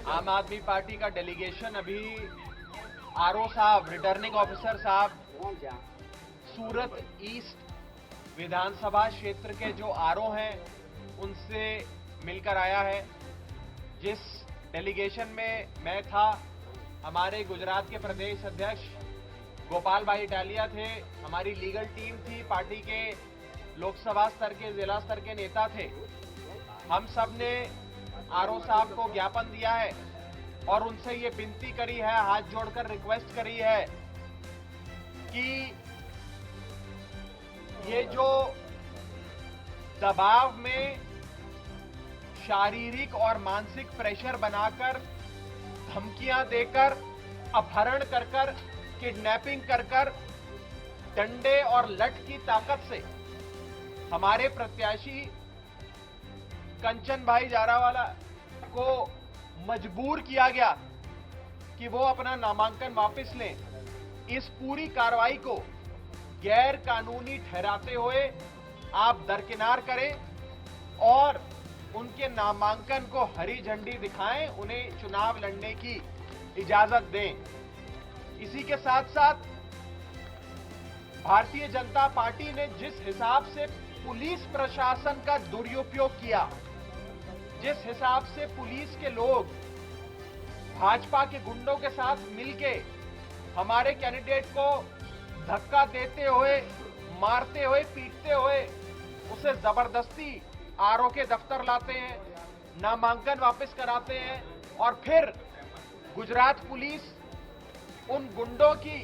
आम आदमी पार्टी का डेलीगेशन अभी आरओ साहब, रिटर्निंग ऑफिसर साहब, सूरत ईस्ट विधानसभा क्षेत्र के जो आरओ हैं उनसे मिलकर आया है। जिस डेलीगेशन में मैं था, हमारे गुजरात के प्रदेश अध्यक्ष गोपाल भाई इटालिया थे, हमारी लीगल टीम थी, पार्टी के लोकसभा स्तर के, जिला स्तर के नेता थे। हम सब ने आरओ साहब को ज्ञापन दिया है और उनसे ये विनती करी है, हाथ जोड़कर रिक्वेस्ट करी है कि ये जो दबाव में शारीरिक और मानसिक प्रेशर बनाकर, धमकियां देकर, अपहरण कर कर, किडनैपिंग कर कर, डंडे और लठ की ताकत से हमारे प्रत्याशी कंचन भाई जारावाला को मजबूर किया गया कि वो अपना नामांकन वापस लें। इस पूरी कार्रवाई को गैर कानूनी ठहराते हुए आप दरकिनार करें और उनके नामांकन को हरी झंडी दिखाएं, उन्हें चुनाव लड़ने की इजाजत दें। इसी के साथ साथ भारतीय जनता पार्टी ने जिस हिसाब से पुलिस प्रशासन का दुरुपयोग किया, जिस हिसाब से पुलिस के लोग भाजपा के गुंडों के साथ मिलके हमारे कैंडिडेट को धक्का देते हुए, मारते हुए, पीटते हुए उसे जबरदस्ती आरओ के दफ्तर लाते हैं, नामांकन वापस कराते हैं और फिर गुजरात पुलिस उन गुंडों की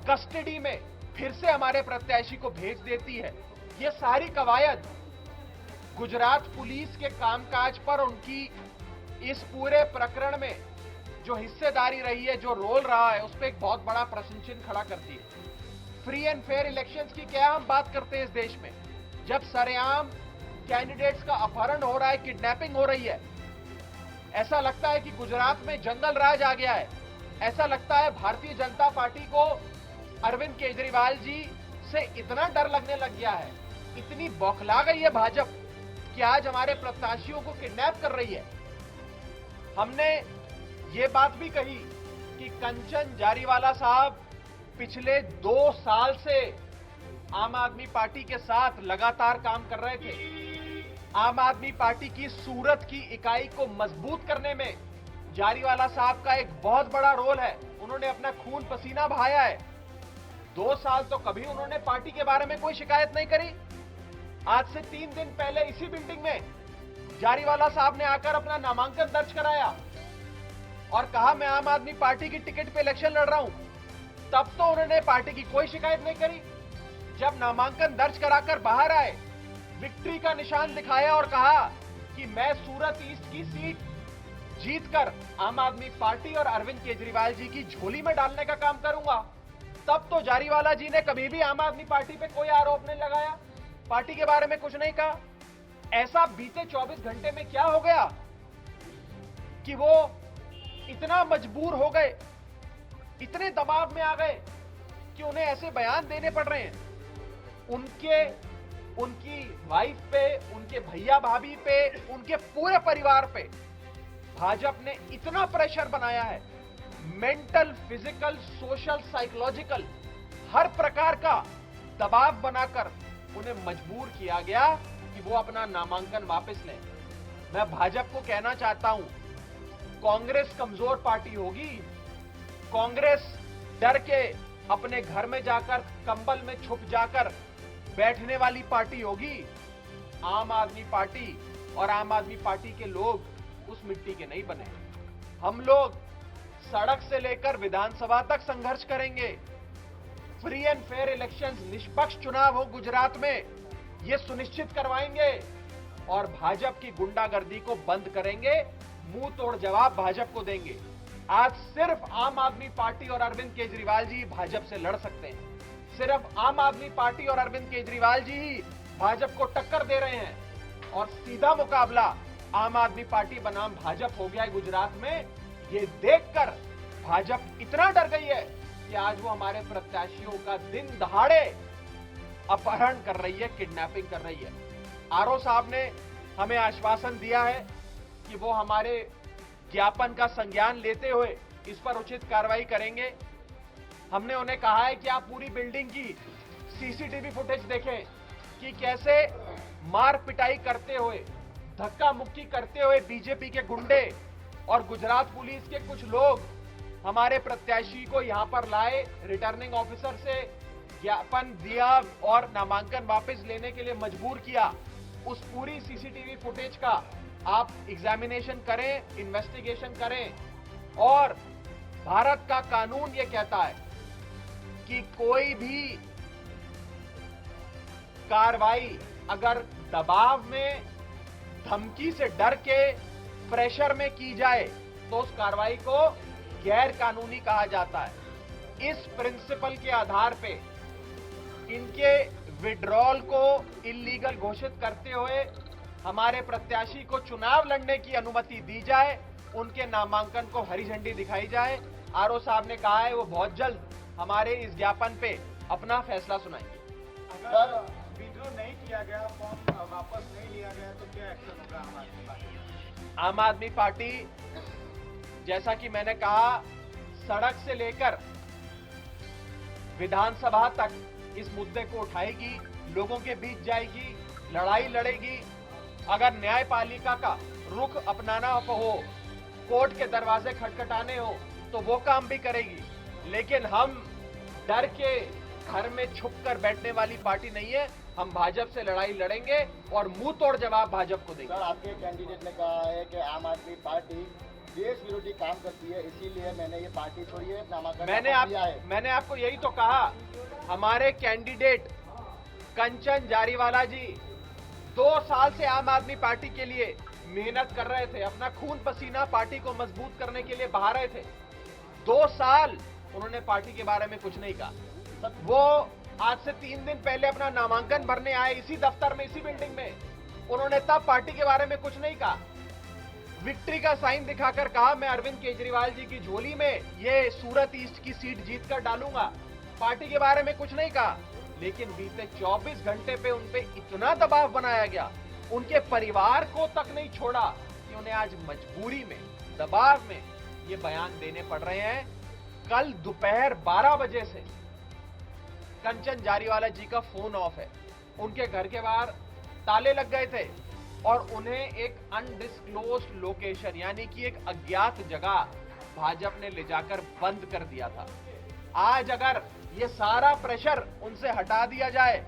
कस्टडी में फिर से हमारे प्रत्याशी को भेज देती है। ये सारी कवायद गुजरात पुलिस के कामकाज पर, उनकी इस पूरे प्रकरण में जो हिस्सेदारी रही है, जो रोल रहा है, उस पर एक बहुत बड़ा प्रश्न चिन्ह खड़ा करती है। फ्री एंड फेयर इलेक्शंस की क्या हम बात करते हैं इस देश में, जब सरेआम कैंडिडेट्स का अपहरण हो रहा है, किडनैपिंग हो रही है। ऐसा लगता है कि गुजरात में जंगल राज आ गया है। ऐसा लगता है भारतीय जनता पार्टी को अरविंद केजरीवाल जी से इतना डर लगने लग गया है, इतनी बौखला गई है भाजपा कि आज हमारे प्रत्याशियों को किडनैप कर रही है। हमने ये बात भी कही कि कंचन जारीवाला साहब पिछले 2 साल से आम आदमी पार्टी के साथ लगातार काम कर रहे थे। आम आदमी पार्टी की सूरत की इकाई को मजबूत करने में जारीवाला साहब का एक बहुत बड़ा रोल है। उन्होंने अपना खून पसीना बहाया है। 2 साल तो कभी उन्होंने पार्टी के बारे में कोई शिकायत नहीं करी। आज से 3 दिन पहले इसी बिल्डिंग में जारीवाला साहब ने आकर अपना नामांकन दर्ज कराया और कहा मैं आम आदमी पार्टी की टिकट पे इलेक्शन लड़ रहा हूं। तब तो उन्होंने पार्टी की कोई शिकायत नहीं करी। जब नामांकन दर्ज कराकर बाहर आए, विक्ट्री का निशान दिखाया और कहा कि मैं सूरत ईस्ट की सीट जीतकर आम आदमी पार्टी और अरविंद केजरीवाल जी की झोली में डालने का काम करूंगा, तब तो जारीवाला जी ने कभी भी आम आदमी पार्टी पे कोई आरोप नहीं लगाया, पार्टी के बारे में कुछ नहीं कहा। ऐसा बीते 24 घंटे में क्या हो गया कि वो इतना मजबूर हो गए, इतने दबाव में आ गए कि उन्हें ऐसे बयान देने पड़ रहे हैं। उनकी वाइफ पे, उनके भैया भाभी पे, उनके पूरे परिवार पे भाजपा ने इतना प्रेशर बनाया है, मेंटल, फिजिकल, सोशल, साइकोलॉजिकल, हर प्रकार का दबाव बनाकर उन्हें मजबूर किया गया कि वो अपना नामांकन वापस लें। मैं भाजपा को कहना चाहता हूं, कांग्रेस कमजोर पार्टी होगी, कांग्रेस डर के अपने घर में जाकर कंबल में छुप जाकर बैठने वाली पार्टी होगी। आम आदमी पार्टी और आम आदमी पार्टी के लोग उस मिट्टी के नहीं बने। हम लोग सड़क से लेकर विधानसभा तक संघर्ष करेंगे। फ्री एंड फेयर इलेक्शंस, निष्पक्ष चुनाव हो गुजरात में, ये सुनिश्चित करवाएंगे और भाजपा की गुंडागर्दी को बंद करेंगे। मुंह तोड़ जवाब भाजपा को देंगे। आज सिर्फ आम आदमी पार्टी और अरविंद केजरीवाल जी भाजपा से लड़ सकते हैं। सिर्फ आम आदमी पार्टी और अरविंद केजरीवाल जी ही भाजपा को टक्कर दे रहे हैं और सीधा मुकाबला आम आदमी पार्टी बनाम भाजपा हो गया है गुजरात में। ये देखकर भाजपा इतना डर गई है कि आज वो हमारे प्रत्याशियों का दिन दहाड़े अपहरण कर रही है, किडनैपिंग कर रही है। आरओ साहब ने हमें आश्वासन दिया है कि वो हमारे ज्ञापन का संज्ञान लेते हुए इस पर उचित कार्रवाई करेंगे। हमने उन्हें कहा है कि आप पूरी बिल्डिंग की सीसीटीवी फुटेज देखें कि कैसे मार पिटाई करते हुए, धक्का मुक्की करते हुए बीजेपी के गुंडे और गुजरात पुलिस के कुछ लोग हमारे प्रत्याशी को यहां पर लाए, रिटर्निंग ऑफिसर से ज्ञापन दिया और नामांकन वापस लेने के लिए मजबूर किया। उस पूरी सीसीटीवी फुटेज का आप एग्जामिनेशन करें, इन्वेस्टिगेशन करें। और भारत का कानून यह कहता है कि कोई भी कार्रवाई अगर दबाव में, धमकी से डर के, प्रेशर में की जाए तो उस कार्रवाई को गैर कानूनी कहा जाता है। इस प्रिंसिपल के आधार पे इनके विड्रॉल को इल्लीगल घोषित करते हुए हमारे प्रत्याशी को चुनाव लड़ने की अनुमति दी जाए, उनके नामांकन को हरी झंडी दिखाई जाए। आरओ साहब ने कहा है वो बहुत जल्द हमारे इस ज्ञापन पे अपना फैसला सुनाएंगे। अगर विड्रॉ नहीं किया गया, फॉर्म वापस नहीं लिया गया तो क्या एक्शन होगा आम आदमी पार्टी? आम आदमी पार्टी, जैसा कि मैंने कहा, सड़क से लेकर विधानसभा तक इस मुद्दे को उठाएगी, लोगों के बीच जाएगी, लड़ाई लड़ेगी। अगर न्यायपालिका का रुख अपनाना हो, कोर्ट के दरवाजे खटखटाने हो, तो वो काम भी करेगी। लेकिन हम डर के घर में छुपकर बैठने वाली पार्टी नहीं है। हम भाजपा से लड़ाई लड़ेंगे और मुंह तोड़ जवाब भाजपा को देंगे। सर, आपके कैंडिडेट ने कहा है कि आम आदमी पार्टी देश विरोधी काम करती है, इसीलिए मैंने ये पार्टी छोड़ी है, नामांकन लिया है। मैंने आपको यही तो कहा। हमारे कैंडिडेट कंचन जारीवाला जी 2 साल से आम आदमी पार्टी के लिए मेहनत कर रहे थे, अपना खून पसीना पार्टी को मजबूत करने के लिए बहा रहे थे। 2 साल उन्होंने पार्टी के बारे में कुछ नहीं कहा। वो आज से 3 दिन पहले अपना नामांकन भरने आए इसी दफ्तर में, इसी बिल्डिंग में। उन्होंने तब पार्टी के बारे में कुछ नहीं कहा। विक्ट्री का साइन दिखाकर कहा मैं अरविंद केजरीवाल जी की झोली में ये सूरत ईस्ट की सीट जीतकर डालूंगा। पार्टी के बारे में कुछ नहीं कहा। लेकिन बीते 24 घंटे पे उन पे इतना दबाव बनाया गया, उनके परिवार को तक नहीं छोड़ा कि उन्हें आज मजबूरी में, दबाव में ये बयान देने पड़ रहे हैं। कल दोपहर 12 बजे से कंचन जारीवाला जी का फोन ऑफ है। उनके घर के बाहर ताले लग गए थे और उन्हें एक अनडिस्क्लोज्ड लोकेशन, यानी कि एक अज्ञात जगह भाजपा ने ले जाकर बंद कर दिया था। आज अगर ये सारा प्रेशर उनसे हटा दिया जाए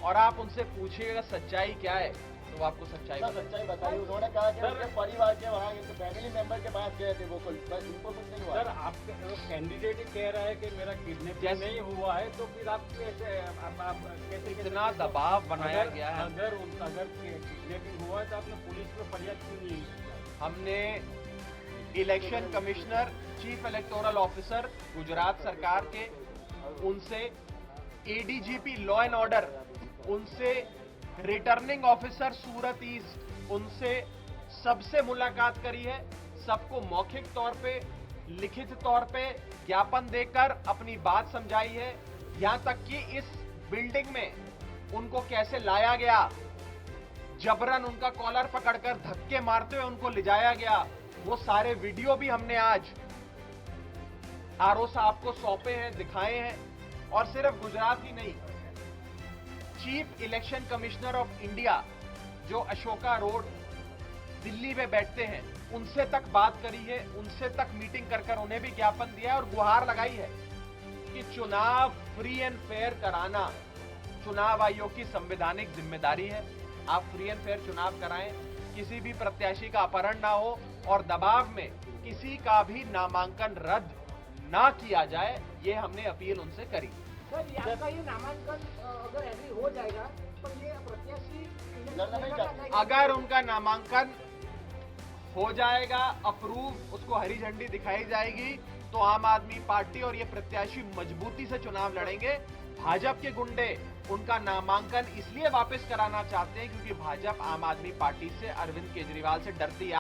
और आप उनसे पूछिएगा सच्चाई क्या है, तो वो आपको सच्चाई बताइए। उन्होंने कहा कि उनके परिवार के वहाँ फैमिली मेंबर के पास गए थे, वो उनको कुछ नहीं हुआ। सर, आपके कैंडिडेट ही कह रहा है कि मेरा किडनैपिंग नहीं हुआ है, तो फिर आप कैसे इतना दबाव बनाया गया है। अगर किडनैपिंग हुआ है तो आपने पुलिस में फरियाद क्यों नहीं की? हमने election commissioner, chief electoral officer Gujarat सरकार के, उनसे एडीजीपी लॉ एंड ऑर्डर, उनसे रिटर्निंग ऑफिसर सूरत ईस्ट, उनसे सबसे मुलाकात करी है। सबको मौखिक तौर पे, लिखित तौर पे ज्ञापन देकर अपनी बात समझाई है। यहां तक कि इस बिल्डिंग में उनको कैसे लाया गया, जबरन उनका कॉलर पकड़कर धक्के मारते हुए उनको ले जाया गया, वो सारे वीडियो भी हमने आज आरओ साहब को सौंपे हैं, दिखाए हैं। और सिर्फ गुजरात ही नहीं, chief election commissioner of India जो अशोका रोड दिल्ली में बैठते हैं, उनसे तक बात करी है, उनसे तक मीटिंग कर उन्हें भी ज्ञापन दिया है और गुहार लगाई है कि चुनाव फ्री एंड फेयर कराना चुनाव आयोग की संवैधानिक जिम्मेदारी है। आप फ्री एंड फेयर चुनाव कराएं, किसी भी प्रत्याशी का अपहरण ना हो और दबाव में किसी का भी नामांकन रद्द ना किया जाए, ये हमने अपील उनसे करी। सर, आपका ये नामांकन अगर एग्री हो जाएगा, पर ये प्रत्याशी अगर उनका नामांकन हो जाएगा, अप्रूव, उसको हरी झंडी दिखाई जाएगी, तो आम आदमी पार्टी और ये प्रत्याशी मजबूती से चुनाव लड़ेंगे। भाजपा के गुंडे उनका नामांकन इसलिए वापस कराना चाहते हैं क्योंकि भाजपा आम आदमी पार्टी से, अरविंद केजरीवाल से डरती है।